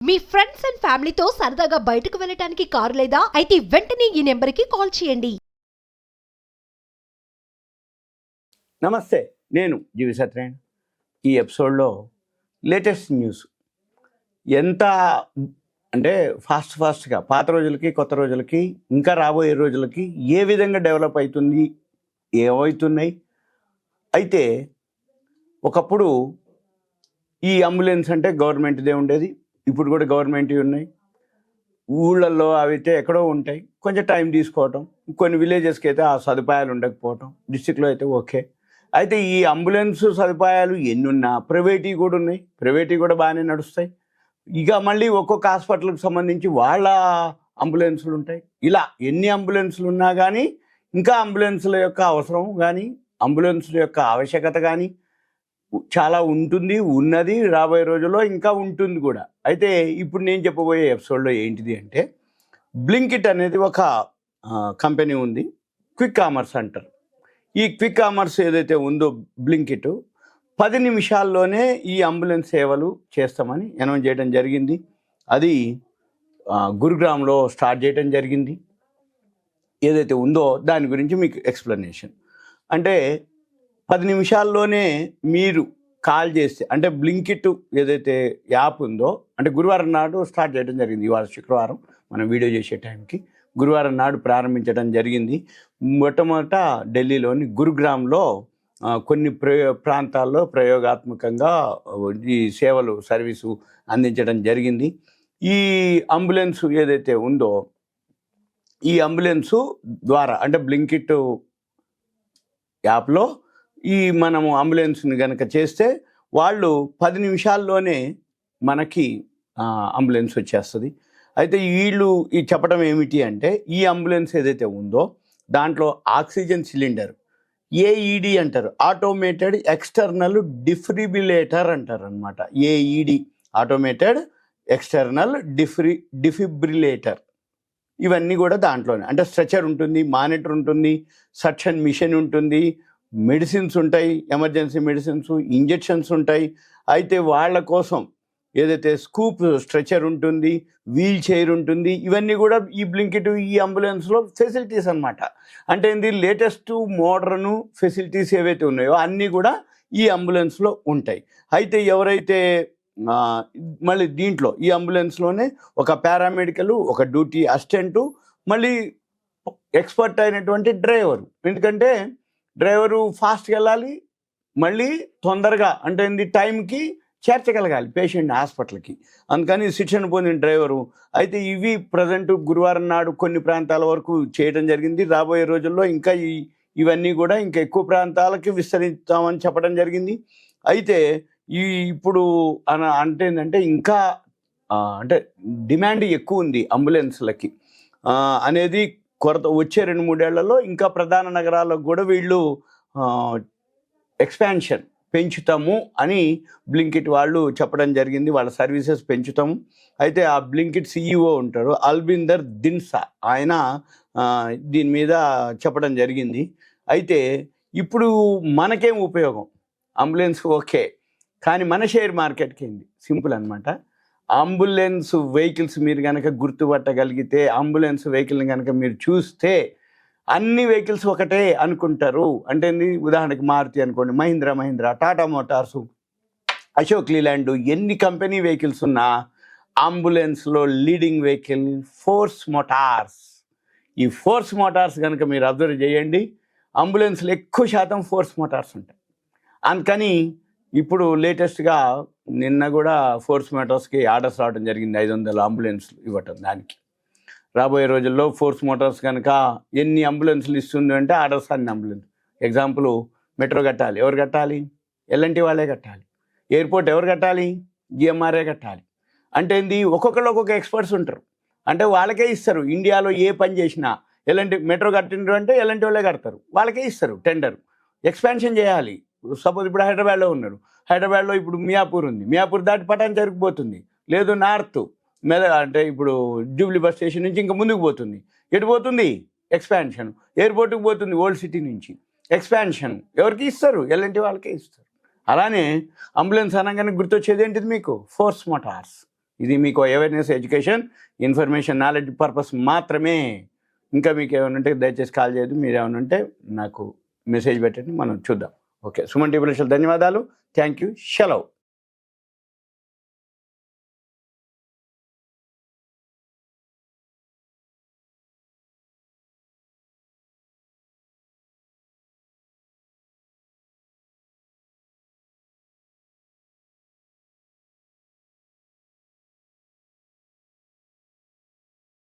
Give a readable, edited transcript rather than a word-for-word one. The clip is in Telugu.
మీ ఫ్రెండ్స్ అండ్ ఫ్యామిలీతో సరదాగా బయటకు వెళ్ళటానికి కారు లేదా అయితే వెంటనే ఈ నెంబర్కి కాల్ చేయండి. నమస్తే, నేను జీవి సత్యనారాయణ. ఈ ఎపిసోడ్లో లేటెస్ట్ న్యూస్ ఎంత అంటే ఫాస్ట్గా పాత రోజులకి కొత్త రోజులకి ఇంకా రాబోయే రోజులకి ఏ విధంగా డెవలప్ అవుతుంది, ఏమవుతున్నాయి. అయితే ఒకప్పుడు ఈ అంబులెన్స్ అంటే గవర్నమెంట్దే ఉండేది, ఇప్పుడు కూడా గవర్నమెంట్వి ఉన్నాయి. ఊళ్ళల్లో అవి అయితే ఎక్కడో ఉంటాయి, కొంచెం టైం తీసుకోవటం. కొన్ని విలేజెస్కి అయితే ఆ సదుపాయాలు ఉండకపోవటం, డిస్టిక్లో అయితే ఓకే. అయితే ఈ అంబులెన్స్ సదుపాయాలు ఎన్ని ఉన్నా ప్రైవేట్వి కూడా ఉన్నాయి, ప్రైవేట్వి కూడా బాగానే నడుస్తాయి. ఇక మళ్ళీ ఒక్కొక్క హాస్పిటల్కి సంబంధించి వాళ్ళ అంబులెన్సులు ఉంటాయి. ఇలా ఎన్ని అంబులెన్సులు ఉన్నా కానీ ఇంకా అంబులెన్సుల యొక్క అవసరం కానీ అంబులెన్సుల యొక్క ఆవశ్యకత కానీ చాలా ఉంటుంది, ఉన్నది, రాబోయే రోజుల్లో ఇంకా ఉంటుంది కూడా. అయితే ఇప్పుడు నేను చెప్పబోయే ఎపిసోడ్లో ఏంటిది అంటే, బ్లింకిట్ అనేది ఒక కంపెనీ ఉంది, క్విక్ కామర్స్ అంటారు. ఈ క్విక్ కామర్స్ ఏదైతే ఉందో బ్లింకిట్ 10 నిమిషాల్లోనే ఈ అంబులెన్స్ సేవలు చేస్తామని అనౌన్స్ చేయడం జరిగింది. అది గురుగ్రామ్లో స్టార్ట్ చేయడం జరిగింది. ఏదైతే ఉందో దాని గురించి మీకు ఎక్స్ప్లెనేషన్. అంటే 10 నిమిషాల్లోనే మీరు కాల్ చేస్తే, అంటే బ్లింకిట్ ఏదైతే యాప్ ఉందో, అంటే గురువారం నాడు స్టార్ట్ చేయడం జరిగింది. ఇవాళ శుక్రవారం మనం వీడియో చేసే టైంకి గురువారం నాడు ప్రారంభించడం జరిగింది. మొట్టమొదట ఢిల్లీలోని గురుగ్రామ్లో కొన్ని ప్రాంతాల్లో ప్రయోగాత్మకంగా ఈ సేవలు సర్వీసు అందించడం జరిగింది. ఈ అంబులెన్స్ ఏదైతే ఉందో ఈ అంబులెన్సు ద్వారా, అంటే బ్లింకిట్ యాప్లో ఈ మనము అంబులెన్స్ని కనుక చేస్తే వాళ్ళు 10 నిమిషాల్లోనే మనకి అంబులెన్స్ వచ్చేస్తుంది. అయితే వీళ్ళు ఈ చెప్పడం ఏమిటి అంటే, ఈ అంబులెన్స్ ఏదైతే ఉందో దాంట్లో ఆక్సిజన్ సిలిండర్, ఏఈడి అంటారు, ఆటోమేటెడ్ ఎక్స్టర్నల్ డిఫిబ్రిలేటర్ అంటారు అనమాట. ఏఈడి ఆటోమేటెడ్ ఎక్స్టర్నల్ డిఫిబ్రిలేటర్, ఇవన్నీ కూడా దాంట్లోనే. అంటే స్ట్రెచర్ ఉంటుంది, మానిటర్ ఉంటుంది, సక్షన్ మిషన్ ఉంటుంది, మెడిసిన్స్ ఉంటాయి, ఎమర్జెన్సీ మెడిసిన్స్, ఇంజెక్షన్స్ ఉంటాయి. అయితే వాళ్ళ కోసం ఏదైతే స్కూప్ స్ట్రెచర్ ఉంటుంది, వీల్ చైర్ ఉంటుంది, ఇవన్నీ కూడా ఈ బ్లింకిట్ ఈ అంబులెన్స్లో ఫెసిలిటీస్ అనమాట. అంటే ఇది లేటెస్ట్ మోడర్ను ఫెసిలిటీస్ ఏవైతే ఉన్నాయో అన్నీ కూడా ఈ అంబులెన్స్లో ఉంటాయి. అయితే ఎవరైతే మళ్ళీ దీంట్లో ఈ అంబులెన్స్లోనే ఒక పారామెడికల్, ఒక డ్యూటీ అసిస్టెంటు, మళ్ళీ ఎక్స్పర్ట్ అయినటువంటి డ్రైవరు. ఎందుకంటే డ్రైవరు ఫాస్ట్గా వెళ్ళాలి, మళ్ళీ తొందరగా అంటే ఏంది టైంకి చేర్చగలగాలి పేషెంట్ని హాస్పిటల్కి. అందుకని శిక్షణ పొందిన డ్రైవరు. అయితే ఇవి ప్రజెంట్ గురువారం నాడు కొన్ని ప్రాంతాల వరకు చేయడం జరిగింది. రాబోయే రోజుల్లో ఇంకా ఇవన్నీ కూడా ఇంకా ఎక్కువ ప్రాంతాలకి విస్తరిస్తామని చెప్పడం జరిగింది. అయితే ఇప్పుడు అంటే ఏంటంటే ఇంకా అంటే డిమాండ్ ఎక్కువ ఉంది అంబులెన్స్లకి అనేది. కొరత వచ్చే 2-3 ఏళ్లలో ఇంకా ప్రధాన నగరాలకు కూడా వీళ్ళు ఎక్స్పాన్షన్ పెంచుతాము అని బ్లింకిట్ వాళ్ళు చెప్పడం జరిగింది. వాళ్ళ సర్వీసెస్ పెంచుతాము. అయితే ఆ బ్లింకిట్ సిఇఓ ఉంటారు, అల్బిందర్ దిన్సా, ఆయన దీని మీద చెప్పడం జరిగింది. అయితే ఇప్పుడు మనకేం ఉపయోగం, అంబులెన్స్ ఓకే, కానీ మన షేర్ మార్కెట్కి ఏంది? సింపుల్ అనమాట. అంబులెన్స్ వెహికల్స్ మీరు కనుక గుర్తుపట్టగలిగితే, అంబులెన్స్ వెహికల్ని కనుక మీరు చూస్తే అన్ని వెహికల్స్ ఒకటే అనుకుంటారు. అంటే ఉదాహరణకి మారుతి అనుకోండి, మహీంద్రా, టాటా మోటార్సు, అశోక్ లీలాండ్, ఎన్ని కంపెనీ వెహికల్స్ ఉన్నా అంబులెన్స్లో లీడింగ్ వెహికల్ ఫోర్స్ మోటార్స్. ఈ ఫోర్స్ మోటార్స్ కనుక మీరు అబ్జర్వ్ చేయండి, అంబులెన్స్లో ఎక్కువ శాతం ఫోర్స్ మోటార్స్ ఉంటాయి. అందుకని ఇప్పుడు లేటెస్ట్గా నిన్న కూడా ఫోర్స్ మోటార్స్కి ఆర్డర్స్ రావడం జరిగింది, 500 అంబులెన్స్లు ఇవ్వటం. దానికి రాబోయే రోజుల్లో ఫోర్స్ మోటార్స్ కనుక ఎన్ని అంబులెన్స్లు ఇస్తుంది అంటే ఆర్డర్స్ అన్ని అంబులెన్స్. ఎగ్జాంపుల్, మెట్రో కట్టాలి, ఎవరు కట్టాలి? ఎల్ఎన్టీ వాళ్ళే కట్టాలి. ఎయిర్పోర్ట్ ఎవరు కట్టాలి? జిఎంఆర్ఏ కట్టాలి. అంటే ఏంది, ఒక్కొక్కరు ఒక్కొక్క ఎక్స్పర్ట్స్ ఉంటారు, అంటే వాళ్ళకే ఇస్తారు. ఇండియాలో ఏ పని చేసినా ఎల్ఎన్టీ మెట్రో కట్టిండ్రు అంటే ఎల్ఎన్టీ వాళ్ళే కడతారు, వాళ్ళకే ఇస్తారు టెండర్. ఎక్స్పాన్షన్ చేయాలి. సపోజ్ ఇప్పుడు హైదరాబాద్లో ఉన్నారు, హైదరాబాద్లో ఇప్పుడు మియాపూర్ ఉంది, మియాపూర్ దాటి పటాన్ చెరుకు పోతుంది, లేదు నార్త్ అంటే ఇప్పుడు జూబ్లీ బస్ స్టేషన్ నుంచి ఇంకా ముందుకు పోతుంది. ఎటు పోతుంది? ఎక్స్పాన్షన్. ఎయిర్పోర్ట్కి పోతుంది ఓల్డ్ సిటీ నుంచి. ఎక్స్పాన్షన్ ఎవరికి ఇస్తారు? ఎల్ఎన్టీ వాళ్ళకే ఇస్తారు. అలానే అంబులెన్స్ అనగానే గుర్తొచ్చేది ఏంటిది మీకు? Force Motors. ఇది మీకు awareness, education, information, knowledge purpose మాత్రమే. ఇంకా మీకు ఏమైనా ఉంటే దయచేసి కాల్ చేయదు. మీరు ఏమైనా ఉంటే నాకు మెసేజ్ పెట్టండి, మనం చూద్దాం. ఓకే, సుమన్ టీవీ ధన్యవాదాలు. Thank you. సెలవు.